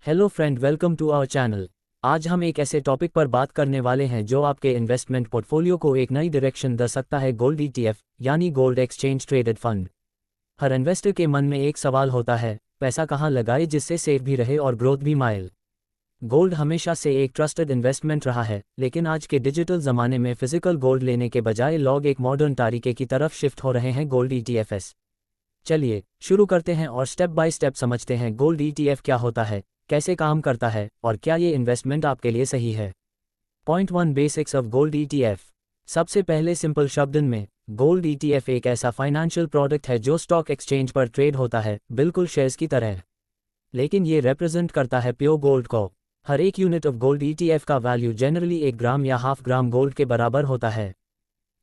Hello friend, welcome to our channel. आज हम एक ऐसे टॉपिक पर बात करने वाले हैं जो आपके इन्वेस्टमेंट पोर्टफोलियो को एक नई डायरेक्शन दे सकता है। गोल्ड ईटीएफ यानी गोल्ड एक्सचेंज ट्रेडेड फंड। हर इन्वेस्टर के मन में एक सवाल होता है, पैसा कहाँ लगाए जिससे सेफ भी रहे और ग्रोथ भी माइल। गोल्ड हमेशा से एक ट्रस्टेड इन्वेस्टमेंट रहा है, लेकिन आज के डिजिटल ज़माने में फिजिकल गोल्ड लेने के बजाय लोग एक मॉडर्न तरीके की तरफ शिफ्ट हो रहे हैं, गोल्ड ईटीएफएस। चलिए शुरू करते हैं और स्टेप बाय स्टेप समझते हैं गोल्ड ईटीएफ क्या होता है, कैसे काम करता है और क्या ये इन्वेस्टमेंट आपके लिए सही है। Point 1, basics of gold ETF. सबसे पहले सिंपल शब्दन में, गोल्ड ईटीएफ एक ऐसा फाइनेंशियल प्रोडक्ट है जो स्टॉक एक्सचेंज पर ट्रेड होता है, बिल्कुल शेयर्स की तरह। लेकिन ये रिप्रेजेंट करता है प्योर गोल्ड को। हर एक यूनिट ऑफ गोल्ड ईटीएफ का वैल्यू जनरली 1 ग्राम या हाफ ग्राम गोल्ड के बराबर होता है।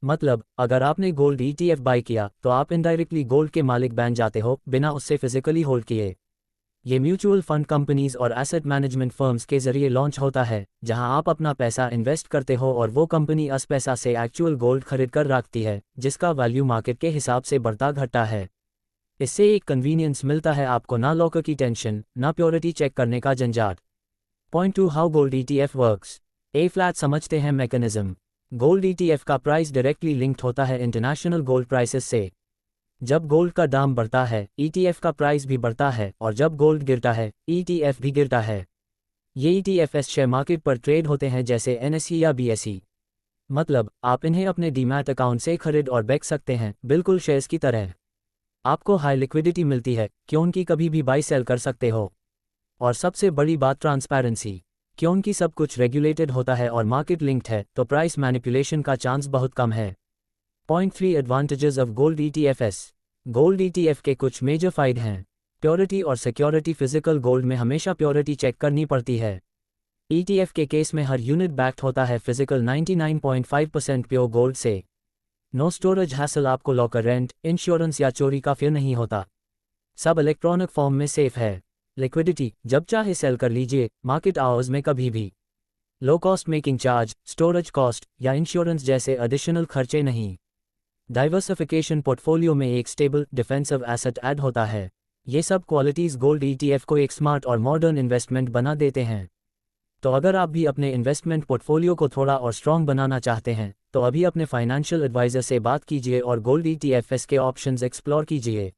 मतलब अगर आपने गोल्ड ईटीएफ बाय किया तो आप इनडायरेक्टली गोल्ड के मालिक बन जाते हो, बिना उससे फिजिकली होल्ड किए। ये म्यूचुअल फंड कंपनीज और एसेट मैनेजमेंट फर्म्स के जरिए लॉन्च होता है, जहां आप अपना पैसा इन्वेस्ट करते हो और वो कंपनी उस पैसा से एक्चुअल गोल्ड खरीद कर रखती है, जिसका वैल्यू मार्केट के हिसाब से बढ़ता घटता है। इससे एक कन्वीनियंस मिलता है आपको, ना लॉकर की टेंशन, ना प्योरिटी चेक करने का झंझट। Point 2, how gold ETF works. A flat समझते हैं मैकेनिज्म। गोल्ड ईटीएफ का प्राइस डायरेक्टली लिंक्ड होता है इंटरनेशनल गोल्ड प्राइसेस से। जब गोल्ड का दाम बढ़ता है, ईटीएफ का प्राइस भी बढ़ता है, और जब गोल्ड गिरता है, ईटीएफ भी गिरता है। ये ईटीएफएस शेयर मार्केट पर ट्रेड होते हैं जैसे एनएसई या बीएसई। मतलब आप इन्हें अपने डीमैट अकाउंट से खरीद और बेच सकते हैं, बिल्कुल शेयर्स की तरह। आपको हाई लिक्विडिटी मिलती है क्योंकि कभी भी बाई सेल कर सकते हो। और सबसे बड़ी बात, ट्रांसपेरेंसी। क्योंकि सब कुछ रेगुलेटेड होता है और मार्केट लिंक्ड है, तो प्राइस मैनिपुलेशन का चांस बहुत कम है। Point 3, advantages of gold ETFs. Gold ETF के कुछ मेजर फायदे हैं। प्योरिटी और सिक्योरिटी। फिजिकल गोल्ड में हमेशा प्योरिटी चेक करनी पड़ती है। ईटीएफ के केस में हर यूनिट बैक्ड होता है फिजिकल 99.5% प्योर गोल्ड से। नो स्टोरेज हैसल, आपको लॉकर, रेंट, इंश्योरेंस या चोरी का फिर नहीं होता। सब इलेक्ट्रॉनिक फॉर्म में सेफ है। लिक्विडिटी, जब चाहे सेल कर लीजिए, मार्केट आवर्स में कभी भी। Low cost making charge, storage cost या इंश्योरेंस जैसे एडिशनल खर्चे नहीं। डाइवर्सिफिकेशन, पोर्टफोलियो में एक स्टेबल डिफेंसिव एसेट ऐड होता है। ये सब क्वालिटीज़ गोल्ड ईटीएफ को एक स्मार्ट और मॉडर्न इन्वेस्टमेंट बना देते हैं। तो अगर आप भी अपने इन्वेस्टमेंट पोर्टफोलियो को थोड़ा और स्ट्रॉन्ग बनाना चाहते हैं, तो अभी अपने फाइनेंशियल एडवाइज़र से बात कीजिए और गोल्ड ईटीएफएस के ऑप्शंस एक्सप्लोर कीजिए,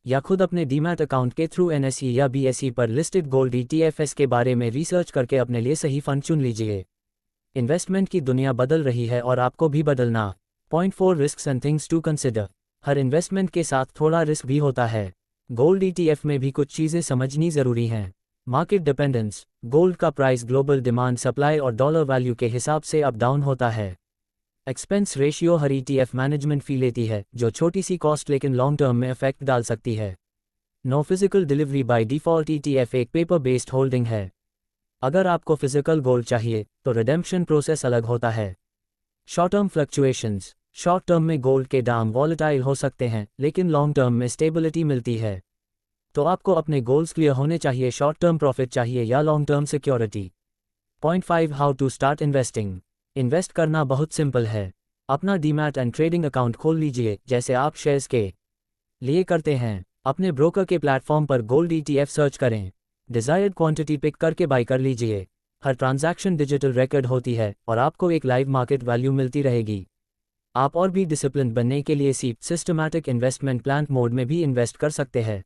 या खुद अपने डीमैट अकाउंट के थ्रू एनएसई या बीएसई पर लिस्टेड गोल्ड ईटीएफएस के बारे में रिसर्च करके अपने लिए सही फंड चुन लीजिए। इन्वेस्टमेंट की दुनिया बदल रही है और आपको भी बदलना। Point 4, risks and things to consider. हर इन्वेस्टमेंट के साथ थोड़ा रिस्क भी होता है। गोल्ड ईटीएफ में भी कुछ चीज़ें समझनी ज़रूरी हैं। Market dependence. गोल्ड का प्राइस ग्लोबल डिमांड, सप्लाई और डॉलर वैल्यू के हिसाब से अप डाउन होता है। एक्सपेंस रेशियो, हर ईटीएफ मैनेजमेंट फी लेती है, जो छोटी सी कॉस्ट लेकिन लॉन्ग टर्म में इफेक्ट डाल सकती है। No physical delivery by default. ETF एक पेपर बेस्ड होल्डिंग है। अगर आपको फिजिकल गोल्ड चाहिए तो रिडेम्पशन प्रोसेस अलग होता है। Short term fluctuations. Short term में गोल्ड के दाम वॉलेटाइल हो सकते हैं, लेकिन लॉन्ग टर्म में स्टेबिलिटी मिलती है। तो आपको अपने गोल्स क्लियर होने चाहिए, शॉर्ट टर्म प्रॉफिट चाहिए या long term security. Point 5, how to start investing. Invest करना बहुत सिंपल है। अपना डीमैट एंड ट्रेडिंग अकाउंट खोल लीजिए, जैसे आप शेयर्स के लिए करते हैं। अपने ब्रोकर के प्लेटफॉर्म पर गोल्ड ईटीएफ सर्च करें। डिजायर्ड क्वांटिटी पिक करके बाय कर लीजिए। हर ट्रांजैक्शन डिजिटल रिकॉर्ड होती है और आपको एक लाइव मार्केट वैल्यू मिलती रहेगी। आप और भी डिसिप्लिन बनने के लिए सिस्टमैटिक इन्वेस्टमेंट प्लान मोड में भी इन्वेस्ट कर सकते हैं।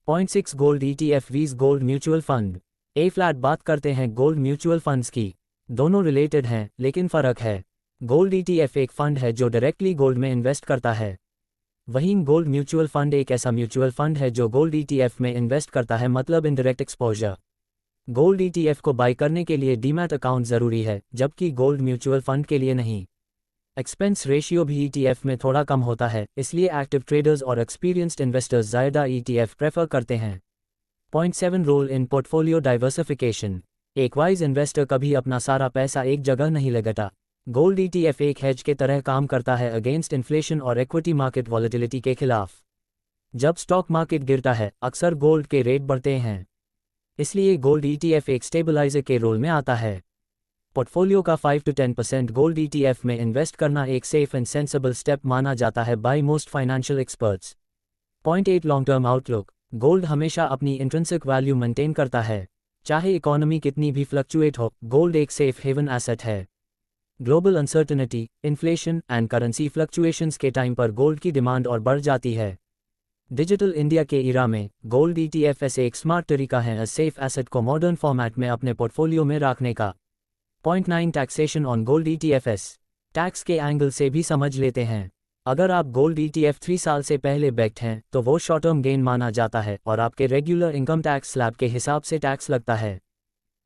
पॉइंट 6, गोल्ड ईटीएफ वीज गोल्ड म्यूचुअल फंड। ए फ्लैट बात करते हैं गोल्ड म्यूचुअल फंड्स की। दोनों रिलेटेड हैं, लेकिन फ़र्क है। गोल्ड ईटीएफ एक फंड है जो डायरेक्टली गोल्ड में इन्वेस्ट करता है। वहीं गोल्ड म्यूचुअल फंड एक ऐसा म्यूचुअल फंड है जो गोल्ड ईटीएफ में इन्वेस्ट करता है, मतलब इनडायरेक्ट एक्सपोजर। गोल्ड ईटीएफ को बाय करने के लिए डीमैट अकाउंट ज़रूरी है, जबकि गोल्ड म्यूचुअल फंड के लिए नहीं। एक्सपेंस रेशियो भी ईटीएफ में थोड़ा कम होता है, इसलिए एक्टिव ट्रेडर्स और एक्सपीरियंस्ड इन्वेस्टर्स ज़्यादा ईटीएफ प्रेफर करते हैं। Point 7, role in portfolio diversification. एक वाइज इन्वेस्टर कभी अपना सारा पैसा एक जगह नहीं लगाता। गोल्ड ईटीएफ एक हेज के तरह काम करता है अगेंस्ट इन्फ्लेशन और इक्विटी मार्केट वॉलेटिलिटी के खिलाफ। जब स्टॉक मार्केट गिरता है, अक्सर गोल्ड के रेट बढ़ते हैं, इसलिए गोल्ड ईटीएफ एक स्टेबलाइजर के रोल में आता है। पोर्टफोलियो का 5 to 10% गोल्ड ईटीएफ में इन्वेस्ट करना एक सेफ एंड सेंसिबल स्टेप माना जाता है by most financial experts. Point 8, long term outlook. Gold हमेशा अपनी इंट्रिंसिक वैल्यू मेंटेन करता है, चाहे इकोनॉमी कितनी भी फ्लक्चुएट हो, गोल्ड एक सेफ हेवन एसेट है। Global uncertainty, inflation and currency fluctuations के टाइम पर गोल्ड की डिमांड और बढ़ जाती है। डिजिटल इंडिया के इरा में गोल्ड ETF ऐसे एक स्मार्ट तरीका है सेफ एसेट को मॉडर्न फॉर्मेट में अपने पोर्टफोलियो में रखने का। Point 9 taxation on gold ETFs। Tax के एंगल से भी समझ लेते हैं। अगर आप गोल्ड ETF 3 साल से पहले बैक्ड हैं तो वो शॉर्ट टर्म गेन माना जाता है और आपके रेगुलर इनकम टैक्स स्लैब के हिसाब से टैक्स लगता है।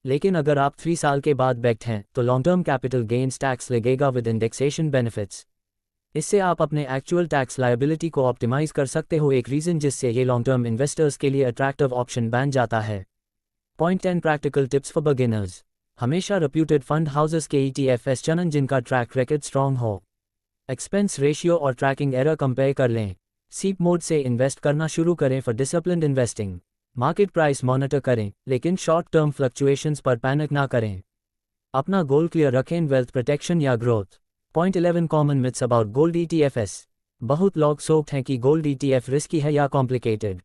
लेकिन अगर आप 3 साल के बाद बैक्ड हैं तो long term capital gains tax लगेगा विद इंडेक्सेशन बेनिफिट्स। इससे आप अपने एक्चुअल टैक्स लायबिलिटी को ऑप्टिमाइज कर सकते हो, एक रीज़न जिससे ये लॉन्ग टर्म इन्वेस्टर्स के लिए अट्रैक्टिव ऑप्शन बन जाता है। Point 10 practical tips for beginners. हमेशा रेप्यूटेड फंड हाउसेस के ETFs चुनें जिनका ट्रैक रिकॉर्ड स्ट्रॉन्ग हो। एक्सपेंस रेशियो और ट्रैकिंग एरर कंपेयर कर लें। सीप मोड से इन्वेस्ट करना शुरू करें for disciplined investing. Market price monitor करें लेकिन शॉर्ट टर्म फ्लक्चुएशंस पर पैनिक ना करें। अपना गोल क्लियर रखें, वेल्थ प्रोटेक्शन या growth. Point 11 common myths about gold ETFs। बहुत लोग सोचते हैं कि गोल्ड ETF रिस्की है या कॉम्प्लिकेटेड।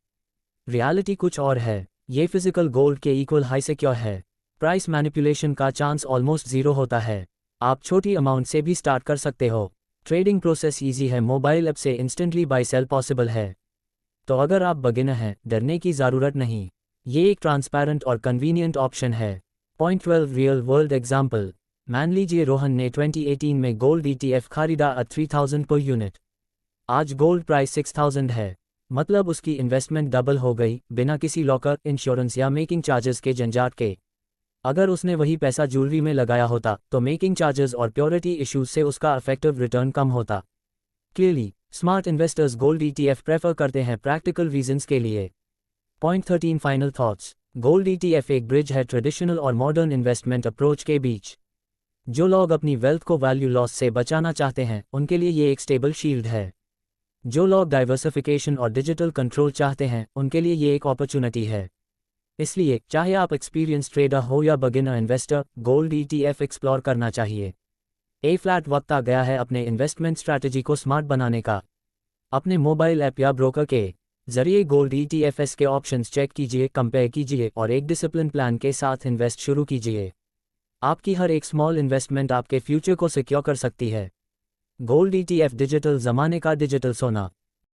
रियलिटी कुछ और है। ये फिजिकल गोल्ड के इक्वल हाई सिक्योर है। प्राइस मैनिपुलेशन का चांस ऑलमोस्ट जीरो होता है। आप छोटी अमाउंट से भी स्टार्ट कर सकते हो। ट्रेडिंग प्रोसेस ईजी है, मोबाइल ऐप से इंस्टेंटली बाय सेल पॉसिबल है। तो अगर आप बिगिनर हैं, डरने की ज़रूरत नहीं। ये एक ट्रांसपेरेंट और कन्वीनियंट ऑप्शन है। Point 12 real world example. मान लीजिए रोहन ने 2018 में गोल्ड ETF खरीदा at 3000 पर यूनिट। आज गोल्ड प्राइस 6000 है, मतलब उसकी इन्वेस्टमेंट डबल हो गई बिना किसी लॉकर, इंश्योरेंस या मेकिंग चार्जेस के झंझट के। अगर उसने वही पैसा ज्वेलरी में लगाया होता तो मेकिंग चार्जेस और प्योरिटी इश्यूज से उसका इफेक्टिव रिटर्न कम होता। Clearly smart investors gold ETF prefer करते हैं प्रैक्टिकल रीजंस के लिए। Point 13 final thoughts. Gold ETF एक ब्रिज है ट्रेडिशनल और मॉडर्न इन्वेस्टमेंट अप्रोच के बीच। जो लोग अपनी वेल्थ को वैल्यू लॉस से बचाना चाहते हैं उनके लिए ये एक स्टेबल शील्ड है। जो लोग डाइवर्सिफिकेशन और डिजिटल कंट्रोल चाहते हैं उनके लिए ये एक अपॉर्चुनिटी है। इसलिए चाहे आप एक्सपीरियंस ट्रेडर हो या beginner investor, gold ETF explore करना चाहिए। फ्लैट वक्त आ गया है अपने इन्वेस्टमेंट स्ट्रैटेजी को स्मार्ट बनाने का। अपने मोबाइल ऐप या ब्रोकर के जरिए गोल्ड ETFs के ऑप्शंस चेक कीजिए, कंपेयर कीजिए और एक डिसिप्लिन प्लान के साथ इन्वेस्ट शुरू कीजिए। आपकी हर एक स्मॉल इन्वेस्टमेंट आपके फ्यूचर को सिक्योर कर सकती है। गोल्ड ETF डिजिटल ज़माने का डिजिटल सोना।